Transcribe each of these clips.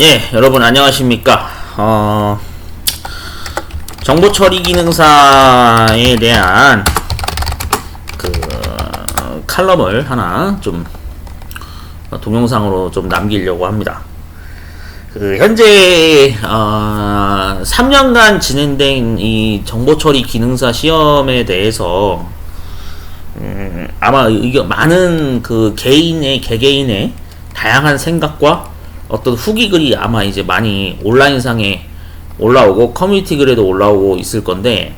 예, 여러분 안녕하십니까. 정보 처리 기능사에 대한 그 칼럼을 하나 좀 동영상으로 좀 남기려고 합니다. 현재 3년간 진행된 이 정보 처리 기능사 시험에 대해서 아마 많은 개개인의 다양한 생각과 어떤 후기 글이 아마 이제 많이 온라인상에 올라오고 커뮤니티 글에도 올라오고 있을 건데,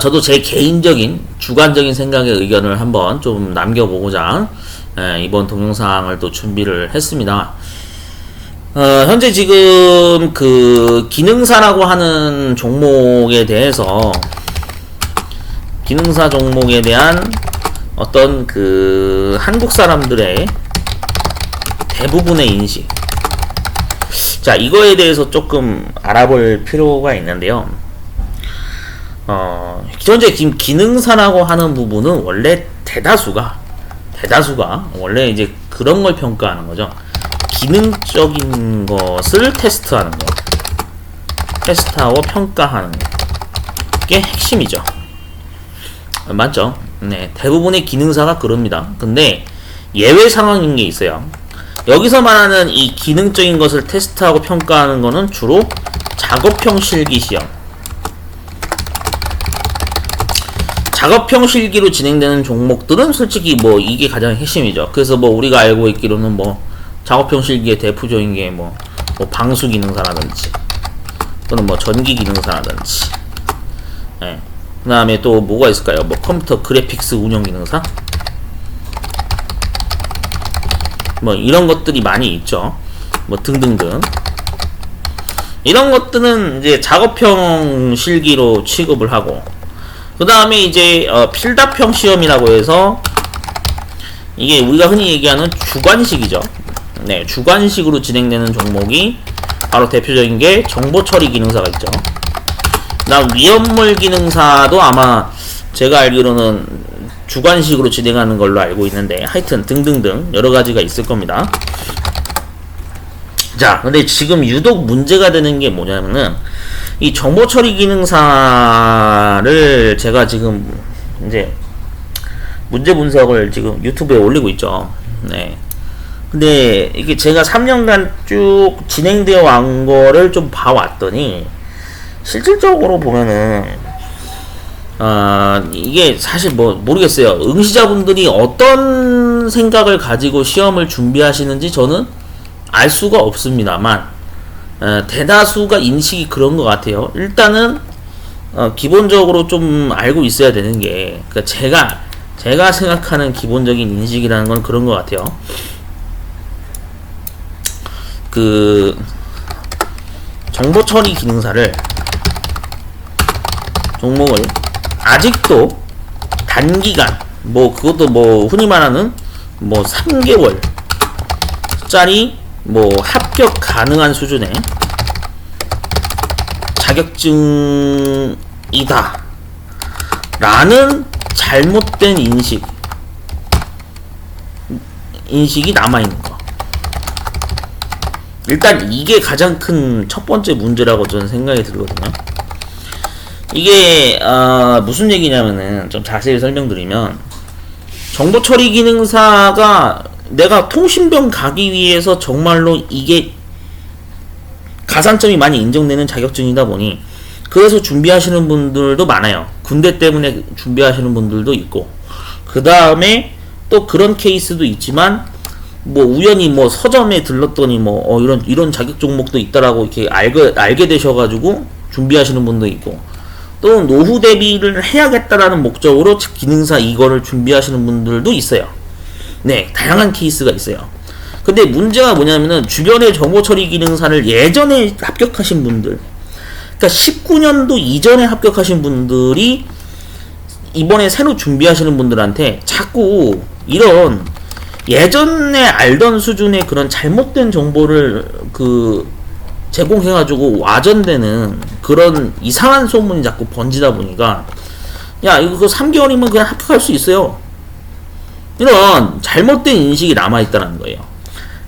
저도 제 개인적인 주관적인 생각의 의견을 한번 좀 남겨보고자 이번 동영상을 또 준비를 했습니다. 현재 지금 기능사라고 하는 종목에 대해서, 기능사 종목에 대한 어떤 한국 사람들의 대부분의 인식, 자, 이거에 대해서 조금 알아볼 필요가 있는데요. 현재 기능사라고 하는 부분은 원래 대다수가 원래 이제 그런 걸 평가하는 거죠. 기능적인 것을 테스트하는 거, 테스트하고 평가하는 게 핵심이죠. 맞죠? 네, 대부분의 기능사가 그럽니다. 근데 예외 상황인 게 있어요. 여기서 말하는 이 기능적인 것을 테스트하고 평가하는 거는 주로 작업형 실기 시험, 작업형 실기로 진행되는 종목들은 솔직히 이게 가장 핵심이죠. 그래서 우리가 알고 있기로는 작업형 실기의 대표적인 게 방수 기능사라든지 또는 전기 기능사라든지, 예. 그 다음에 또 뭐가 있을까요? 컴퓨터 그래픽스 운영 기능사, 이런 것들이 많이 있죠. 등등등. 이런 것들은 이제 작업형 실기로 취급을 하고, 그 다음에 이제 필답형 시험이라고 해서 이게 우리가 흔히 얘기하는 주관식이죠. 네, 주관식으로 진행되는 종목이 바로 대표적인 게 정보 처리 기능사가 있죠. 위험물 기능사도 아마 제가 알기로는 주관식으로 진행하는 걸로 알고 있는데, 하여튼 등등등 여러 가지가 있을 겁니다. 자, 근데 지금 유독 문제가 되는 게 뭐냐면은, 이 정보 처리 기능사를 제가 지금 이제 문제 분석을 지금 유튜브에 올리고 있죠. 네. 근데 이게 제가 3년간 쭉 진행되어 온 거를 좀 봐왔더니, 실질적으로 보면은 이게 사실 모르겠어요. 응시자분들이 어떤 생각을 가지고 시험을 준비하시는지 저는 알 수가 없습니다만, 대다수가 인식이 그런 것 같아요. 일단은 기본적으로 좀 알고 있어야 되는 게, 제가 생각하는 기본적인 인식이라는 건 그런 것 같아요. 정보 처리 기능사를, 종목을 아직도 단기간, 그것도 흔히 말하는 3개월 짜리 합격 가능한 수준의 자격증이다 라는 잘못된 인식이 남아있는 거. 일단 이게 가장 큰 첫 번째 문제라고 저는 생각이 들거든요. 이게 무슨 얘기냐면은, 좀 자세히 설명드리면, 정보 처리 기능사가 내가 통신병 가기 위해서 정말로 이게 가산점이 많이 인정되는 자격증이다 보니, 그래서 준비하시는 분들도 많아요. 군대 때문에 준비하시는 분들도 있고, 그 다음에 또 그런 케이스도 있지만, 우연히 서점에 들렀더니 이런 자격 종목도 있다라고 이렇게 알게 되셔가지고 준비하시는 분도 있고, 또 노후 대비를 해야겠다라는 목적으로 기능사 이거를 준비하시는 분들도 있어요. 네, 다양한 케이스가 있어요. 근데 문제가 뭐냐면은, 주변에 정보 처리 기능사를 예전에 합격하신 분들, 그러니까 19년도 이전에 합격하신 분들이 이번에 새로 준비하시는 분들한테 자꾸 이런 예전에 알던 수준의 그런 잘못된 정보를 제공해가지고 와전되는 그런 이상한 소문이 자꾸 번지다 보니까, 야, 이거 3개월이면 그냥 합격할 수 있어요. 이런 잘못된 인식이 남아있다는 거예요.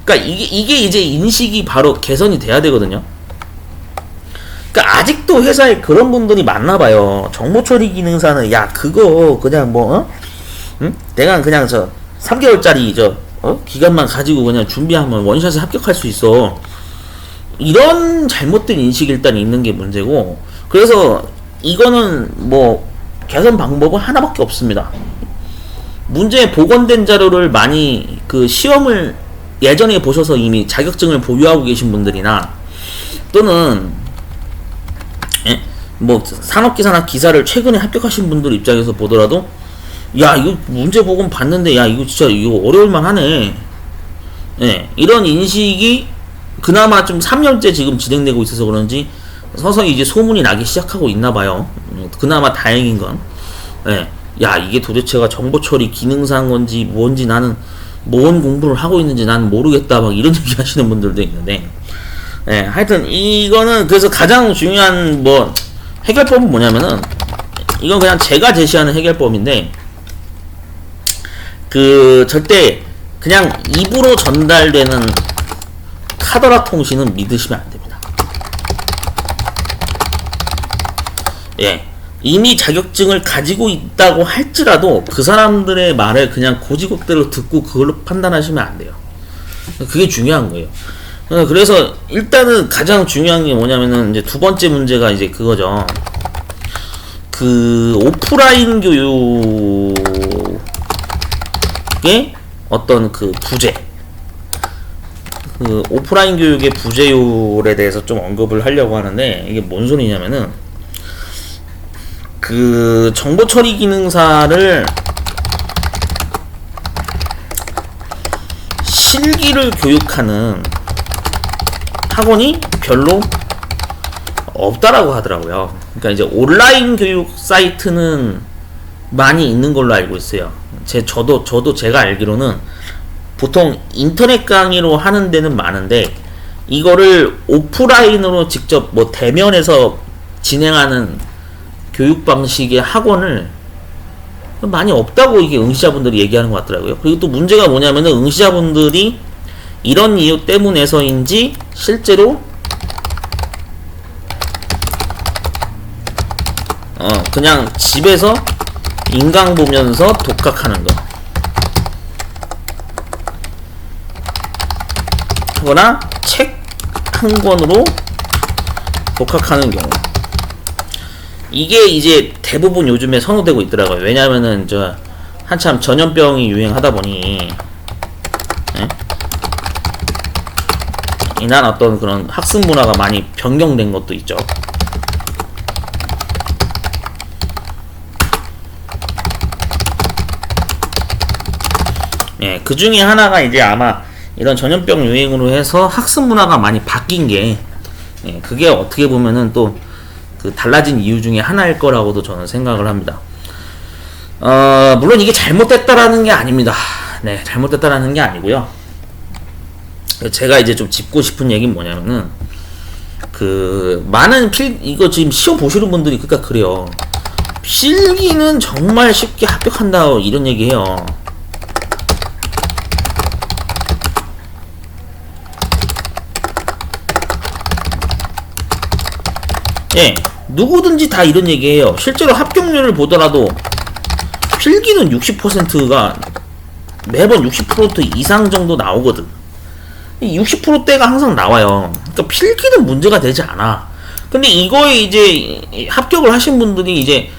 그러니까 이게 이제 인식이 바로 개선이 돼야 되거든요. 그러니까 아직도 회사에 그런 분들이 많나 봐요. 정보 처리 기능사는 야 그거 그냥 뭐 응? 내가 그냥 저 3개월짜리 기간만 가지고 그냥 준비하면 원샷에 합격할 수 있어. 이런 잘못된 인식이 일단 있는 게 문제고, 그래서 이거는 뭐 개선 방법은 하나밖에 없습니다. 문제에 복원된 자료를 많이 그 시험을 예전에 보셔서 이미 자격증을 보유하고 계신 분들이나 또는 뭐 산업기사나 기사를 최근에 합격하신 분들 입장에서 보더라도 야 이거 문제 복원 봤는데 야 이거 진짜 이거 어려울만 하네. 이런 인식이 그나마 좀 3년째 지금 진행되고 있어서 그런지 서서히 이제 소문이 나기 시작하고 있나 봐요. 그나마 다행인 건 야 이게 도대체가 정보 처리 기능사인 건지 뭔지 나는 뭔 공부를 하고 있는지 나는 모르겠다 막 이런 얘기 하시는 분들도 있는데, 하여튼 이거는 그래서 가장 중요한 뭐 해결법은 뭐냐면은 이건 그냥 제가 제시하는 해결법인데, 그 절대 그냥 입으로 전달되는 카더라 통신은 믿으시면 안 됩니다. 이미 자격증을 가지고 있다고 할지라도 그 사람들의 말을 그냥 고지곡대로 듣고 그걸로 판단하시면 안 돼요. 그게 중요한 거예요. 그래서 일단은 가장 중요한 게 뭐냐면은 이제 두 번째 문제가 이제 그거죠. 그 오프라인 교육의 어떤 그 부재, 그 오프라인 교육의 부재율에 대해서 좀 언급을 하려고 하는데, 이게 뭔 소리냐면은 그 정보 처리 기능사를 실기를 교육하는 학원이 별로 없다라고 하더라고요. 그러니까 이제 온라인 교육 사이트는 많이 있는 걸로 알고 있어요. 저도 제가 알기로는 보통 인터넷 강의로 하는 데는 많은데, 이거를 오프라인으로 직접 뭐 대면에서 진행하는 교육 방식의 학원을 많이 없다고 이게 응시자분들이 얘기하는 것 같더라고요. 그리고 또 문제가 뭐냐면은 응시자분들이 이런 이유 때문에서인지 실제로 그냥 집에서 인강 보면서 독학하는 거 하거나 책 한 권으로 독학하는 경우, 이게 이제 대부분 요즘에 선호되고 있더라고요. 왜냐면은 한참 전염병이 유행하다 보니 이난 어떤 그런 학습 문화가 많이 변경된 것도 있죠. 그 중에 하나가 이제 아마 이런 전염병 유행으로 해서 학습 문화가 많이 바뀐 게, 그게 어떻게 보면은 또 그 달라진 이유 중에 하나일 거라고도 저는 생각을 합니다. 물론 이게 잘못됐다라는 게 아닙니다. 잘못됐다라는 게 아니고요. 제가 이제 좀 짚고 싶은 얘기는 뭐냐면은, 그 많은 이거 지금 시험 보시는 분들이 그러니까 그래요. 필기는 정말 쉽게 합격한다 이런 얘기해요. 누구든지 다 이런 얘기해요. 실제로 합격률을 보더라도 필기는 60%가 매번 60% 이상 정도 나오거든. 60%대가 항상 나와요. 그러니까 필기는 문제가 되지 않아. 근데 이거에 이제 합격을 하신 분들이 이제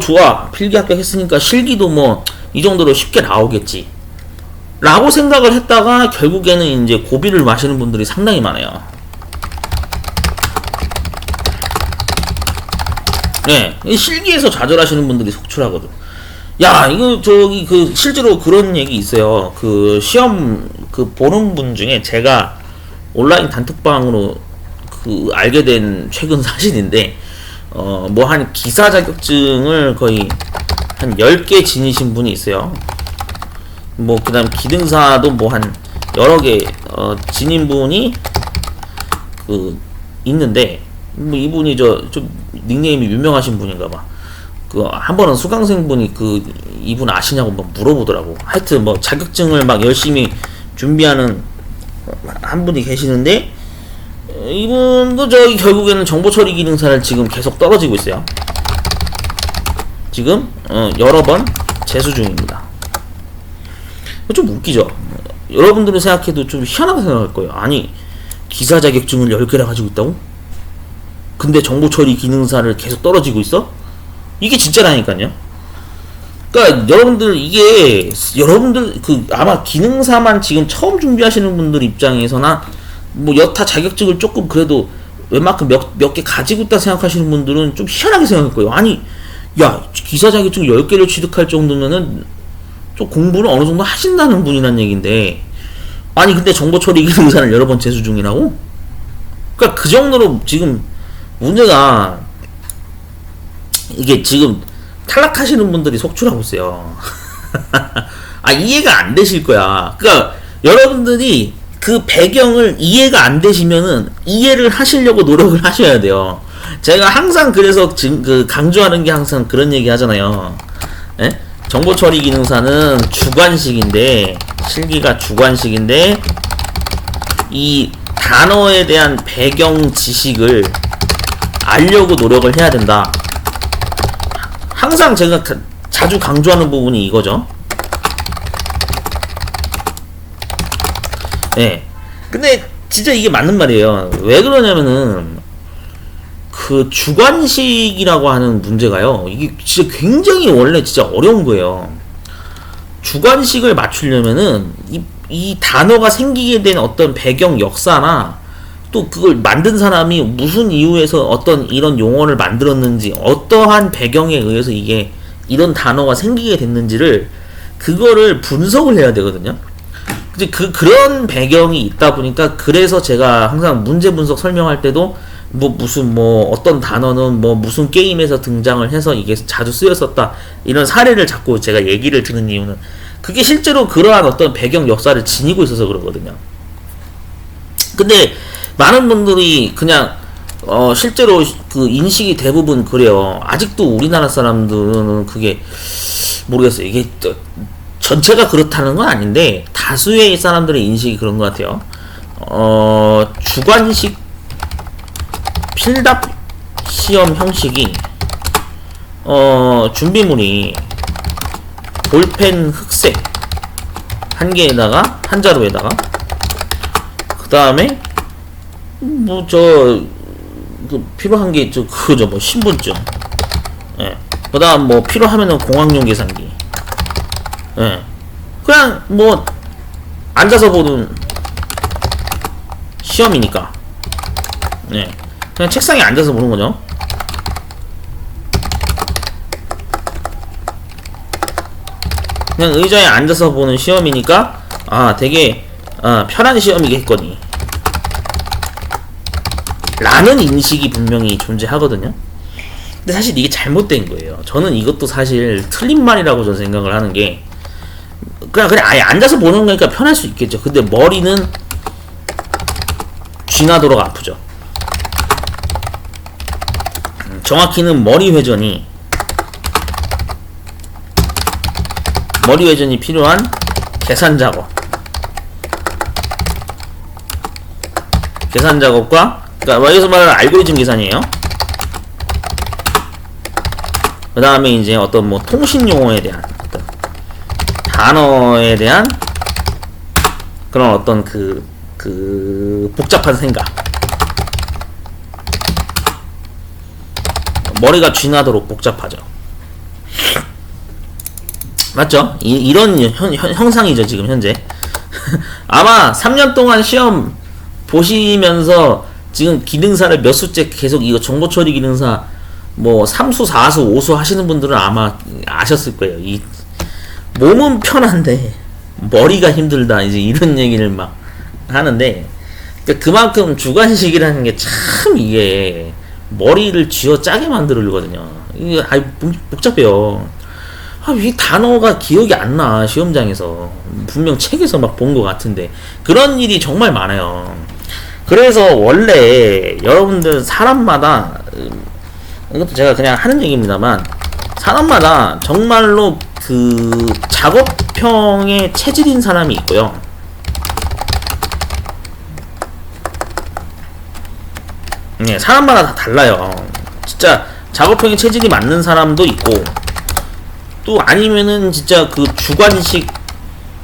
좋아, 필기 합격했으니까 실기도 뭐 이 정도로 쉽게 나오겠지 라고 생각을 했다가 결국에는 이제 고비를 마시는 분들이 상당히 많아요. 실기에서 좌절하시는 분들이 속출하거든. 야, 이거 그 실제로 그런 얘기 있어요. 그 시험 그 보는 분 중에 제가 온라인 단톡방으로 그 알게 된 최근 사실인데, 뭐 한 기사 자격증을 거의 한 10개 지니신 분이 있어요. 뭐 그다음 기능사도 뭐 한 여러 개 지닌 분이 그 있는데, 뭐 이분이 좀 닉네임이 유명하신 분인가봐. 그 한 번은 수강생 분이 이분 아시냐고 막 물어보더라고. 하여튼 뭐 자격증을 막 열심히 준비하는 한 분이 계시는데, 이분도 저기 결국에는 정보 처리 기능사를 지금 계속 떨어지고 있어요. 지금 여러 번 재수 중입니다. 좀 웃기죠? 여러분들은 생각해도 좀 희한하게 생각할 거예요. 아니, 기사 자격증을 10개나 가지고 있다고? 근데 정보 처리 기능사를 계속 떨어지고 있어? 이게 진짜라니까요. 그러니까 여러분들 이게 여러분들 아마 기능사만 지금 처음 준비하시는 분들 입장에서나 뭐 여타 자격증을 조금 그래도 웬만큼 몇 개 가지고 있다 생각하시는 분들은 좀 희한하게 생각할 거예요. 아니, 야, 기사 자격증 10개를 취득할 정도면은 좀 공부를 어느 정도 하신다는 분이란 얘기인데, 아니 근데 정보 처리 기능사를 여러 번 재수 중이라고? 그러니까 그 정도로 지금 문제가, 이게 지금 탈락하시는 분들이 속출하고 있어요. 아, 이해가 안 되실 거야. 그러니까 여러분들이 그 배경을 이해가 안 되시면은 이해를 하시려고 노력을 하셔야 돼요. 제가 항상 그래서 지금 강조하는 게 항상 그런 얘기 하잖아요. 예? 정보 처리 기능사는 주관식인데, 실기가 주관식인데, 이 단어에 대한 배경 지식을 알려고 노력을 해야 된다. 항상 제가 자주 강조하는 부분이 이거죠. 예. 근데 진짜 이게 맞는 말이에요. 왜 그러냐면은 그 주관식이라고 하는 문제가요, 이게 진짜 굉장히 원래 진짜 어려운 거예요. 주관식을 맞추려면은 이 단어가 생기게 된 어떤 배경 역사나, 또 그걸 만든 사람이 무슨 이유에서 어떤 이런 용어를 만들었는지, 어떠한 배경에 의해서 이게 이런 단어가 생기게 됐는지를, 그거를 분석을 해야 되거든요. 이제 그런 배경이 있다 보니까, 그래서 제가 항상 문제 분석 설명할 때도 무슨 어떤 단어는 무슨 게임에서 등장을 해서 이게 자주 쓰였었다, 이런 사례를 자꾸 제가 얘기를 드는 이유는, 그게 실제로 그러한 어떤 배경 역사를 지니고 있어서 그러거든요. 근데 많은 분들이 그냥 실제로 그 인식이 대부분 그래요. 아직도 우리나라 사람들은 그게 모르겠어요. 이게 전체가 그렇다는 건 아닌데 다수의 사람들의 인식이 그런 것 같아요. 주관식 필답 시험 형식이 준비물이 볼펜 흑색 한 개에다가 한자로에다가, 그 다음에 필요한 게 있죠. 그거죠. 신분증. 예. 그 다음 필요하면은 공학용 계산기. 예. 그냥 앉아서 보는 시험이니까. 예. 그냥 책상에 앉아서 보는 거죠. 그냥 의자에 앉아서 보는 시험이니까, 되게 편한 시험이겠거니 라는 인식이 분명히 존재하거든요. 근데 사실 이게 잘못된 거예요. 저는 이것도 사실 틀린 말이라고 저는 생각을 하는 게, 그냥 아예 앉아서 보는 거니까 편할 수 있겠죠. 근데 머리는 쥐나도록 아프죠. 정확히는 머리 회전이 필요한 계산 작업과, 그러니까 여기서 말하는 알고리즘 계산이에요. 그 다음에 이제 어떤 통신 용어에 대한 어떤 단어에 대한 그런 어떤 복잡한 생각, 머리가 쥐나도록 복잡하죠. 맞죠? 이런 형상이죠 지금 현재. 아마 3년 동안 시험 보시면서 지금 기능사를 몇 수째 계속 이거 정보처리 기능사 3수, 4수, 5수 하시는 분들은 아마 아셨을 거예요. 이 몸은 편한데 머리가 힘들다, 이제 이런 얘기를 막 하는데, 그러니까 그만큼 주관식이라는 게 참 이게 머리를 쥐어 짜게 만들거든요. 이게 복잡해요. 이 단어가 기억이 안 나, 시험장에서. 분명 책에서 막 본 것 같은데. 그런 일이 정말 많아요. 그래서 원래 여러분들 사람마다, 이것도 제가 그냥 하는 얘기입니다만, 사람마다 정말로 작업형의 체질인 사람이 있고요. 네, 사람마다 다 달라요. 진짜 작업형의 체질이 맞는 사람도 있고, 또 아니면은 진짜 그 주관식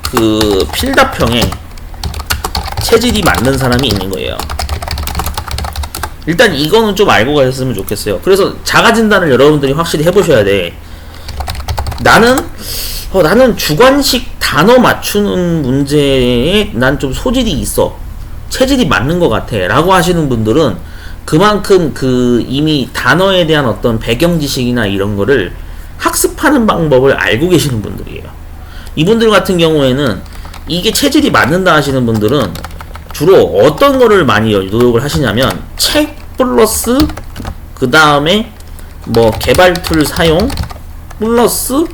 그 필답형의 체질이 맞는 사람이 있는 거예요. 일단 이거는 좀 알고 가셨으면 좋겠어요. 그래서 자가 진단을 여러분들이 확실히 해보셔야 돼. 나는 주관식 단어 맞추는 문제에 난 좀 소질이 있어. 체질이 맞는 것 같아. 라고 하시는 분들은 그만큼 그 이미 단어에 대한 어떤 배경 지식이나 이런 거를 학습하는 방법을 알고 계시는 분들이에요. 이분들 같은 경우에는 이게 체질이 맞는다 하시는 분들은 주로 어떤 거를 많이 노력을 하시냐면 책 플러스 그 다음에 뭐 개발 툴 사용 플러스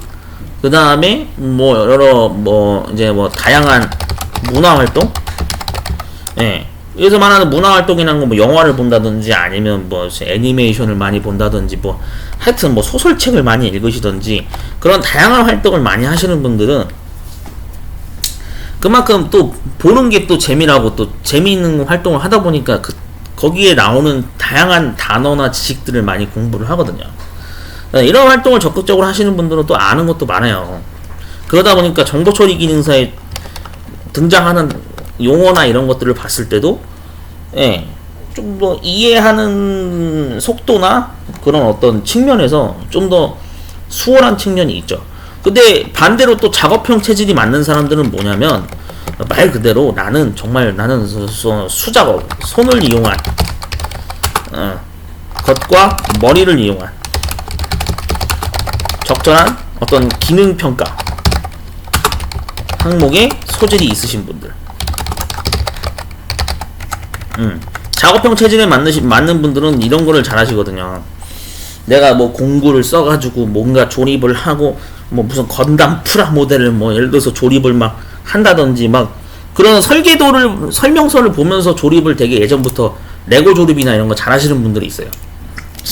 그 다음에 뭐 여러 뭐 이제 뭐 다양한 문화 활동, 예. 여기서 말하는 문화 활동이라는 건 뭐 영화를 본다든지 아니면 뭐 애니메이션을 많이 본다든지 뭐 하여튼 뭐 소설책을 많이 읽으시든지 그런 다양한 활동을 많이 하시는 분들은 그만큼 또 보는 게 또 재미나고 또 재미있는 활동을 하다 보니까 거기에 나오는 다양한 단어나 지식들을 많이 공부를 하거든요. 이런 활동을 적극적으로 하시는 분들은 또 아는 것도 많아요. 그러다 보니까 정보 처리 기능사에 등장하는 용어나 이런 것들을 봤을 때도, 예, 좀 더 이해하는 속도나 그런 어떤 측면에서 좀 더 수월한 측면이 있죠. 근데 반대로 또 작업형 체질이 맞는 사람들은 뭐냐면, 말 그대로 나는 수작업, 손을 이용한, 겉과 머리를 이용한 적절한 어떤 기능평가 항목에 소질이 있으신 분들, 작업형 체질에 맞는 분들은 이런 거를 잘 하시거든요. 내가 뭐 공구를 써가지고 뭔가 조립을 하고 뭐 무슨 건담 프라 모델을 뭐 예를 들어서 조립을 막 한다든지 막 그런 설명서를 보면서 조립을 되게 예전부터 레고 조립이나 이런 거 잘 하시는 분들이 있어요.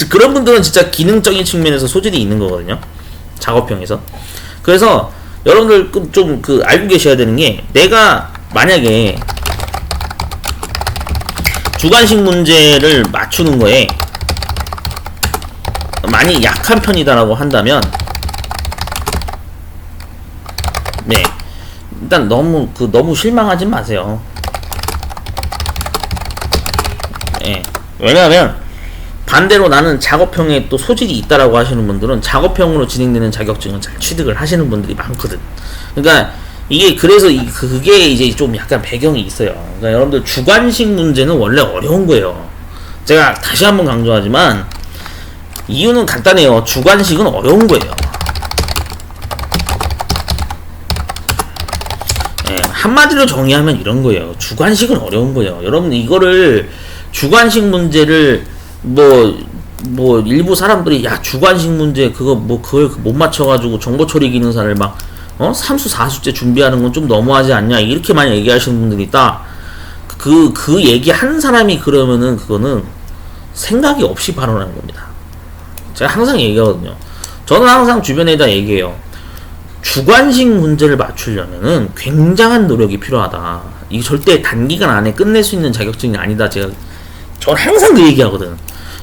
그런 분들은 진짜 기능적인 측면에서 소질이 있는 거거든요. 작업형에서. 그래서 여러분들 좀 알고 계셔야 되는 게, 내가 만약에 주관식 문제를 맞추는 거에 많이 약한 편이다라고 한다면, 네, 일단 너무 실망하지 마세요. 예, 왜냐하면 반대로 나는 작업형에 또 소질이 있다라고 하시는 분들은 작업형으로 진행되는 자격증을 잘 취득을 하시는 분들이 많거든. 그러니까 이게 그래서 그게 이제 좀 약간 배경이 있어요. 그러니까 여러분들 주관식 문제는 원래 어려운 거예요. 제가 다시 한번 강조하지만 이유는 간단해요. 주관식은 어려운 거예요. 예, 한마디로 정의하면 이런 거예요. 주관식은 어려운 거예요. 여러분 이거를 주관식 문제를 뭐 일부 사람들이 야 주관식 문제 그걸 못 맞춰가지고 정보 처리 기능사를 막 3수 4수째 준비하는 건 좀 너무하지 않냐 이렇게 많이 얘기하시는 분들이 있다. 그 얘기 하는 사람이 그러면은 그거는 생각이 없이 발언하는 겁니다. 제가 항상 얘기하거든요. 저는 항상 주변에다 얘기해요. 주관식 문제를 맞추려면은 굉장한 노력이 필요하다. 이게 절대 단기간 안에 끝낼 수 있는 자격증이 아니다. 저는 항상 그 얘기하거든.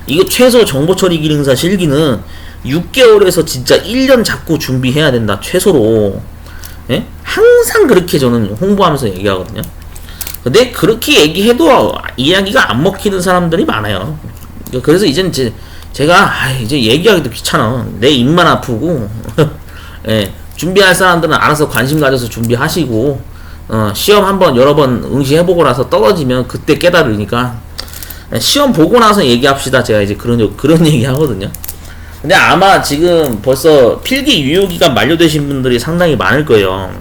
이거 최소 정보처리 기능사 실기는 6개월에서 진짜 1년 잡고 준비해야 된다. 최소로. 예? 항상 그렇게 저는 홍보하면서 얘기하거든요. 근데 그렇게 얘기해도 이야기가 안 먹히는 사람들이 많아요. 그래서 이제는 제가 이제 얘기하기도 귀찮아. 내 입만 아프고 예, 준비할 사람들은 알아서 관심 가져서 준비하시고 시험 한번 여러 번 응시해보고 나서 떨어지면 그때 깨달으니까 시험 보고 나서 얘기합시다. 제가 이제 그런 얘기 하거든요. 근데 아마 지금 벌써 필기 유효기간 만료되신 분들이 상당히 많을 거예요.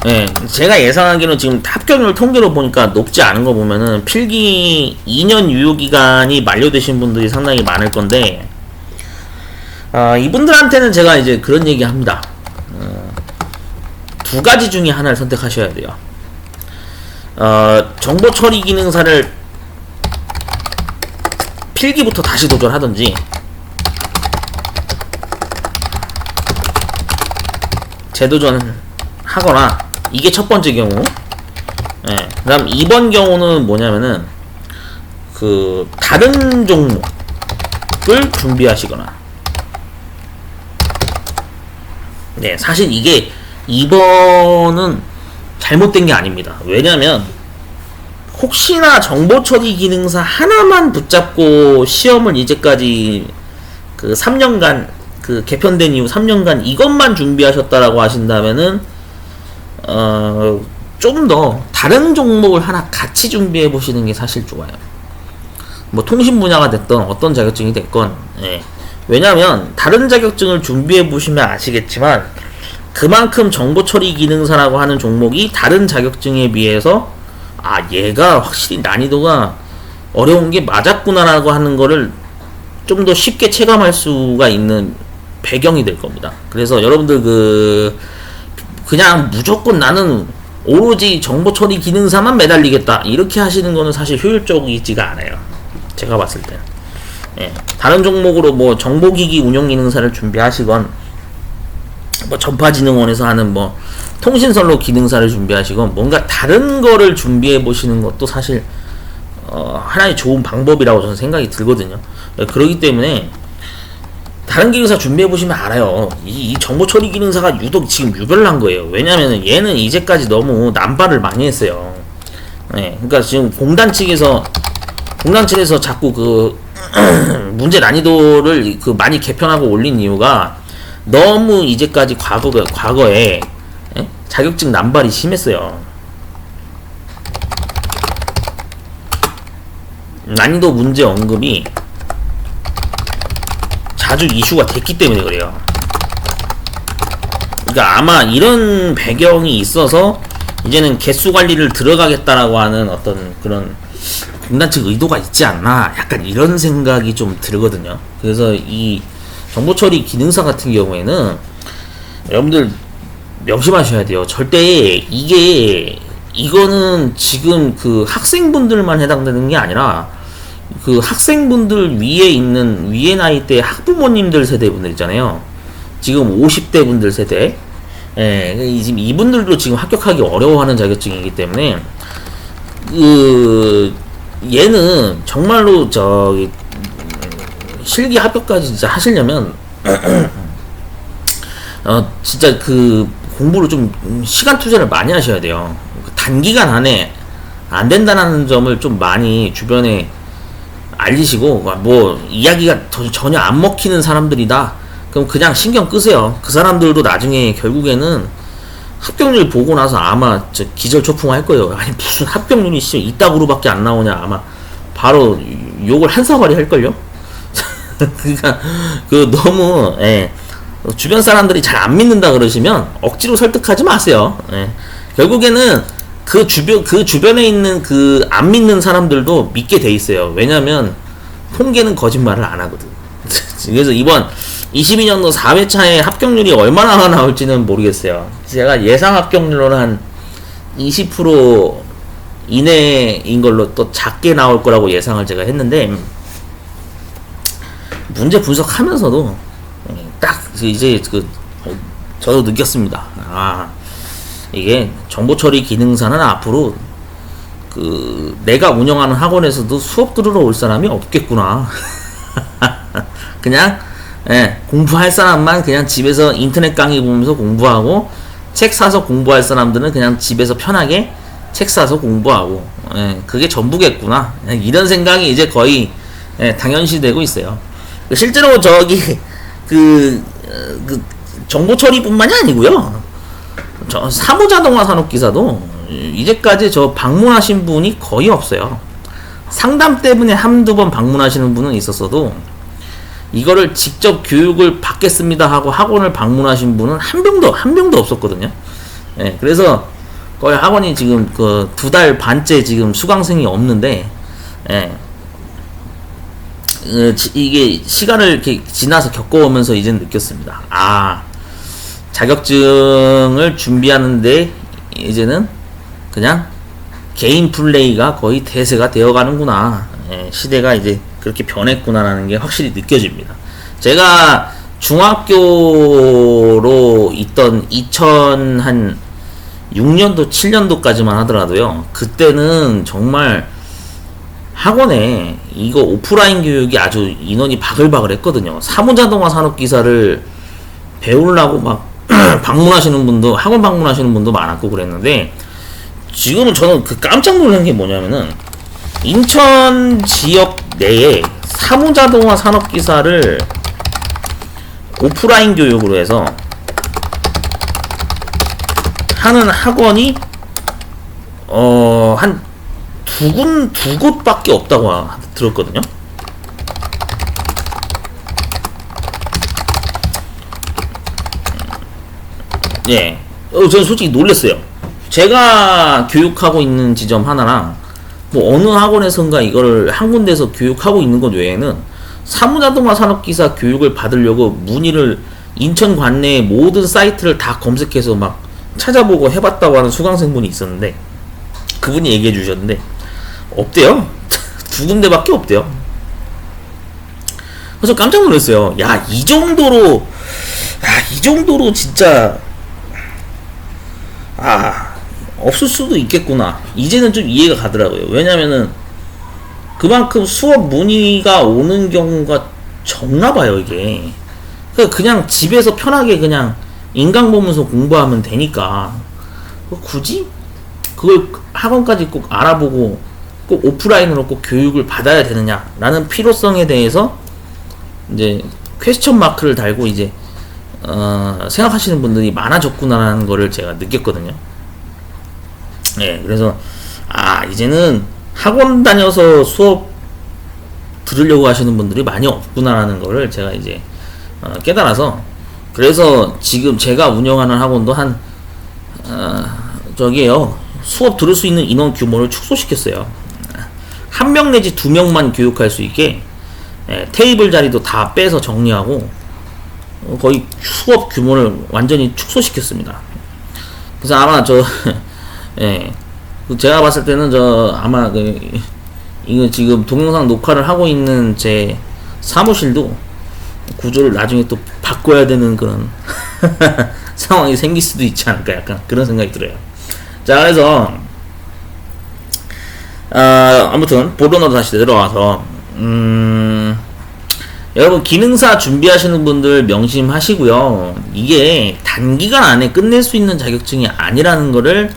네, 제가 예상하기로는 지금 합격률 통계로 보니까 높지 않은 거 보면은 필기 2년 유효기간이 만료되신 분들이 상당히 많을 건데, 이분들한테는 제가 이제 그런 얘기 합니다. 두 가지 중에 하나를 선택하셔야 돼요. 정보 처리 기능사를 필기부터 다시 도전하든지, 재도전을 하거나, 이게 첫 번째 경우. 예. 그 다음 2번 경우는 뭐냐면은, 다른 종목을 준비하시거나. 네, 사실 이게 2번은 잘못된 게 아닙니다. 왜냐면, 혹시나 정보 처리 기능사 하나만 붙잡고 시험을 이제까지 3년간, 개편된 이후 3년간 이것만 준비하셨다라고 하신다면은, 좀 더 다른 종목을 하나 같이 준비해 보시는 게 사실 좋아요. 뭐 통신 분야가 됐던 어떤 자격증이 됐건, 예. 왜냐면 다른 자격증을 준비해 보시면 아시겠지만 그만큼 정보 처리 기능사라고 하는 종목이 다른 자격증에 비해서 얘가 확실히 난이도가 어려운 게 맞았구나라고 하는 거를 좀 더 쉽게 체감할 수가 있는 배경이 될 겁니다. 그래서 여러분들 그냥 무조건 나는 오로지 정보 처리 기능사만 매달리겠다 이렇게 하시는 거는 사실 효율적이지가 않아요. 제가 봤을 때. 예, 다른 종목으로 뭐 정보기기 운영 기능사를 준비하시건, 뭐 전파진흥원에서 하는 뭐 통신선로 기능사를 준비하시건, 뭔가 다른 거를 준비해 보시는 것도 사실 하나의 좋은 방법이라고 저는 생각이 들거든요. 그렇기 때문에 다른 기능사 준비해 보시면 알아요. 이 정보 처리 기능사가 유독 지금 유별난 거예요. 왜냐면은 얘는 이제까지 너무 남발을 많이 했어요. 네, 그러니까 지금 공단 측에서 자꾸 문제 난이도를 많이 개편하고 올린 이유가 너무 이제까지 과거에 예? 자격증 남발이 심했어요. 난이도 문제 언급이 자주 이슈가 됐기 때문에 그래요. 그러니까 아마 이런 배경이 있어서 이제는 개수 관리를 들어가겠다라고 하는 어떤 그런 공단 측 의도가 있지 않나, 약간 이런 생각이 좀 들거든요. 그래서 이 정보 처리 기능사 같은 경우에는 여러분들 명심하셔야 돼요. 절대 이거는 지금 학생분들만 해당되는 게 아니라 학생분들 위에 나이대 학부모님들 세대분들 있잖아요. 지금 50대 분들 세대. 예, 지금 이분들도 지금 합격하기 어려워하는 자격증이기 때문에 얘는 정말로 실기 합격까지 진짜 하시려면 진짜 공부를 좀 시간 투자를 많이 하셔야 돼요. 단기간 안에 안 된다는 점을 좀 많이 주변에 알리시고, 뭐 이야기가 전혀 안 먹히는 사람들이다 그럼 그냥 신경 끄세요. 그 사람들도 나중에 결국에는 합격률 보고 나서 아마 기절초풍할 거예요. 아니 무슨 합격률이 이따구로밖에 안 나오냐, 아마 바로 욕을 한 사발이 할걸요. 그러니까 너무 주변 사람들이 잘 안 믿는다 그러시면 억지로 설득하지 마세요. 결국에는 그 주변에 있는 안 믿는 사람들도 믿게 돼 있어요. 왜냐면 통계는 거짓말을 안 하거든. 그래서 이번 22년도 4회차에 합격률이 얼마나 나올지는 모르겠어요. 제가 예상 합격률로는 한 20% 이내인 걸로 또 작게 나올 거라고 예상을 제가 했는데, 문제 분석하면서도 딱 이제 저도 느꼈습니다. 이게 정보처리 기능사는 앞으로 내가 운영하는 학원에서도 수업 들으러 올 사람이 없겠구나. 그냥 공부할 사람만 그냥 집에서 인터넷 강의 보면서 공부하고, 책 사서 공부할 사람들은 그냥 집에서 편하게 책 사서 공부하고, 그게 전부겠구나, 이런 생각이 이제 거의 당연시되고 있어요. 실제로 정보 처리뿐만이 아니고요, 사무자동화 산업기사도 이제까지 방문하신 분이 거의 없어요. 상담 때문에 한두 번 방문하시는 분은 있었어도 이거를 직접 교육을 받겠습니다 하고 학원을 방문하신 분은 한 명도 없었거든요. 그래서 거의 학원이 지금 2달 반째 지금 수강생이 없는데, 이게 시간을 이렇게 지나서 겪어오면서 이제 느꼈습니다. 자격증을 준비하는데 이제는 그냥 개인 플레이가 거의 대세가 되어가는구나. 시대가 이제 그렇게 변했구나라는 게 확실히 느껴집니다. 제가 중학교로 있던 6년도, 7년도까지만 하더라도요. 그때는 정말 학원에 이거 오프라인 교육이 아주 인원이 바글바글 했거든요. 사무자동화 산업기사를 배우려고 막 방문하시는 분도, 학원 방문하시는 분도 많았고 그랬는데, 지금은 저는 그 깜짝 놀란 게 뭐냐면은, 인천 지역 내에 사무자동화 산업기사를 오프라인 교육으로 해서 하는 학원이 한 두 곳밖에 없다고 들었거든요. 예, 저는 솔직히 놀랐어요. 제가 교육하고 있는 지점 하나랑 뭐 어느 학원에선가 이거를 한 군데서 교육하고 있는 것 외에는 사무자동화 산업기사 교육을 받으려고 문의를 인천 관내의 모든 사이트를 다 검색해서 막 찾아보고 해봤다고 하는 수강생분이 있었는데, 그분이 얘기해 주셨는데 없대요. 두 군데밖에 없대요. 그래서 깜짝 놀랐어요. 야, 이 정도로 진짜 없을 수도 있겠구나. 이제는 좀 이해가 가더라고요. 왜냐면은 그만큼 수업 문의가 오는 경우가 적나봐요, 이게. 그냥 집에서 편하게 그냥 인강 보면서 공부하면 되니까, 굳이 그걸 학원까지 꼭 알아보고 꼭 오프라인으로 꼭 교육을 받아야 되느냐라는 필요성에 대해서 이제 퀘스천 마크를 달고 이제 생각하시는 분들이 많아졌구나라는 거를 제가 느꼈거든요. 예, 그래서 이제는 학원 다녀서 수업 들으려고 하시는 분들이 많이 없구나라는 거를 제가 이제 깨달아서, 그래서 지금 제가 운영하는 학원도 수업 들을 수 있는 인원 규모를 축소시켰어요. 한 명 내지 두 명만 교육할 수 있게 테이블 자리도 다 빼서 정리하고 거의 수업 규모를 완전히 축소시켰습니다. 그래서 아마 제가 봤을 때는 아마 이거 지금 동영상 녹화를 하고 있는 제 사무실도 구조를 나중에 또 바꿔야 되는 그런 상황이 생길 수도 있지 않을까, 약간 그런 생각이 들어요. 자, 그래서 아무튼 본론으로 다시 들어와서 여러분, 기능사 준비하시는 분들 명심하시고요. 이게 단기간 안에 끝낼 수 있는 자격증이 아니라는 거를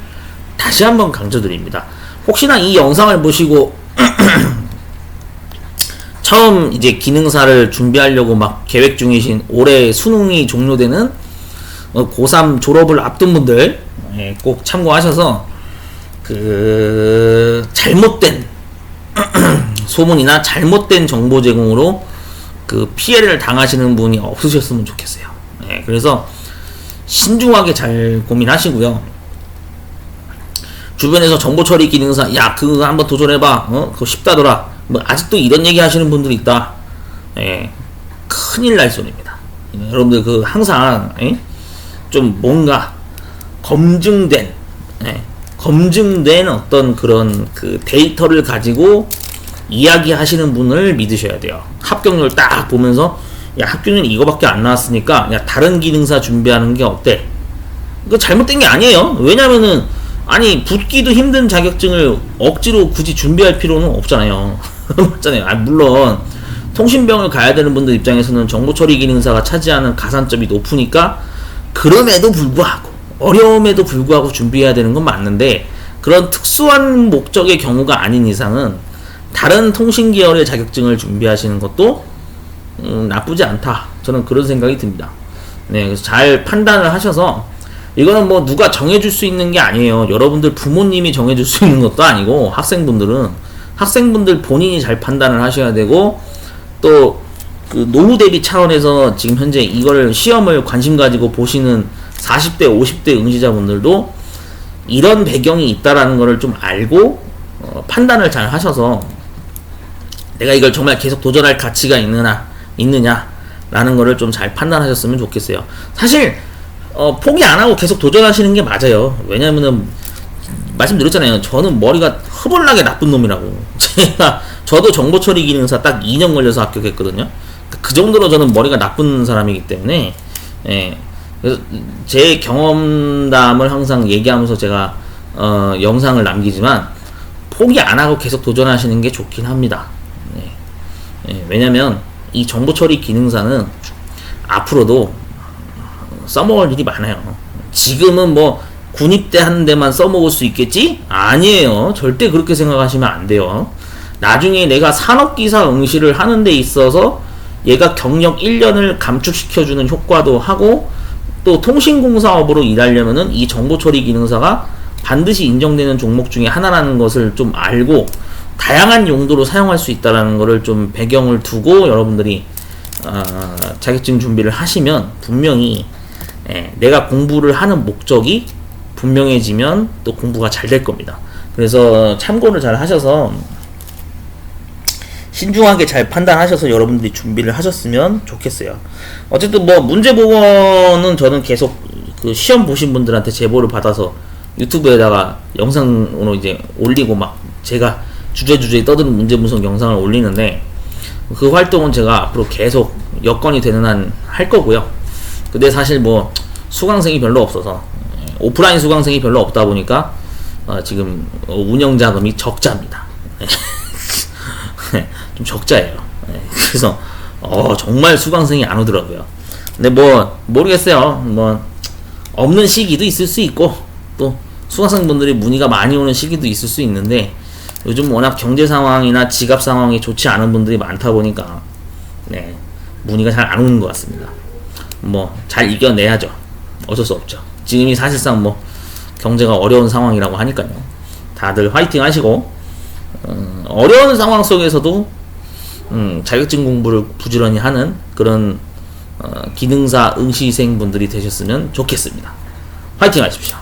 다시 한번 강조드립니다. 혹시나 이 영상을 보시고 처음 이제 기능사를 준비하려고 막 계획 중이신, 올해 수능이 종료되는 고3 졸업을 앞둔 분들 꼭 참고하셔서 잘못된 소문이나 잘못된 정보 제공으로 피해를 당하시는 분이 없으셨으면 좋겠어요. 그래서 신중하게 잘 고민하시고요. 주변에서 정보 처리 기능사, 야, 그거 한번 도전해봐. 그거 쉽다더라. 뭐 아직도 이런 얘기 하시는 분들이 있다. 큰일 날 소리입니다. 여러분들 항상 좀 뭔가 검증된 어떤 그런 데이터를 가지고 이야기하시는 분을 믿으셔야 돼요. 합격률 딱 보면서, 야, 합격률 이거밖에 안 나왔으니까 야, 다른 기능사 준비하는 게 어때? 이거 잘못된 게 아니에요. 왜냐면은 붙기도 힘든 자격증을 억지로 굳이 준비할 필요는 없잖아요. 맞잖아요. 물론 통신병을 가야 되는 분들 입장에서는 정보처리 기능사가 차지하는 가산점이 높으니까 그럼에도 불구하고, 어려움에도 불구하고 준비해야 되는 건 맞는데, 그런 특수한 목적의 경우가 아닌 이상은 다른 통신 계열의 자격증을 준비하시는 것도 나쁘지 않다. 저는 그런 생각이 듭니다. 그래서 잘 판단을 하셔서, 이거는 뭐 누가 정해줄 수 있는 게 아니에요. 여러분들 부모님이 정해줄 수 있는 것도 아니고, 학생분들 본인이 잘 판단을 하셔야 되고, 또 노후 대비 차원에서 지금 현재 이거를 시험을 관심 가지고 보시는 40대, 50대 응시자분들도 이런 배경이 있다라는 거를 좀 알고 판단을 잘 하셔서, 내가 이걸 정말 계속 도전할 가치가 있느냐라는 거를 좀 잘 판단하셨으면 좋겠어요. 사실 포기 안 하고 계속 도전하시는 게 맞아요. 왜냐면은 말씀드렸잖아요. 저는 머리가 흐벌나게 나쁜 놈이라고. 저도 정보처리 기능사 딱 2년 걸려서 합격했거든요. 그 정도로 저는 머리가 나쁜 사람이기 때문에, 그래서 제 경험담을 항상 얘기하면서 제가 영상을 남기지만 포기 안 하고 계속 도전하시는 게 좋긴 합니다. 네. 네, 왜냐면 이 정보 처리 기능사는 앞으로도 써먹을 일이 많아요. 지금은 뭐 군입대 하는 데만 써먹을 수 있겠지? 아니에요. 절대 그렇게 생각하시면 안 돼요. 나중에 내가 산업기사 응시를 하는 데 있어서 얘가 경력 1년을 감축시켜주는 효과도 하고, 또 통신공사업으로 일하려면은 이 정보처리 기능사가 반드시 인정되는 종목 중에 하나라는 것을 좀 알고 다양한 용도로 사용할 수 있다는 것을 좀 배경을 두고 여러분들이 자격증 준비를 하시면 분명히 내가 공부를 하는 목적이 분명해지면 또 공부가 잘 될 겁니다. 그래서 참고를 잘 하셔서 신중하게 잘 판단하셔서 여러분들이 준비를 하셨으면 좋겠어요. 어쨌든 뭐 문제 보고는 저는 계속 그 시험 보신 분들한테 제보를 받아서 유튜브에다가 영상으로 이제 올리고 막 제가 주제주제 떠드는 문제 분석 영상을 올리는데, 그 활동은 제가 앞으로 계속 여건이 되는 한 할 거고요. 근데 사실 뭐 수강생이 별로 없어서, 오프라인 수강생이 별로 없다 보니까 지금 운영 자금이 적자입니다. 좀 적자예요. 그래서 정말 수강생이 안 오더라고요. 근데 뭐 모르겠어요. 뭐 없는 시기도 있을 수 있고, 또 수강생분들이 문의가 많이 오는 시기도 있을 수 있는데, 요즘 워낙 경제 상황이나 지갑 상황이 좋지 않은 분들이 많다 보니까 문의가 잘 안 오는 것 같습니다. 뭐 잘 이겨내야죠. 어쩔 수 없죠. 지금이 사실상 뭐 경제가 어려운 상황이라고 하니까요. 다들 화이팅 하시고, 어려운 상황 속에서도 자격증 공부를 부지런히 하는 그런 기능사 응시생 분들이 되셨으면 좋겠습니다. 화이팅 하십시오.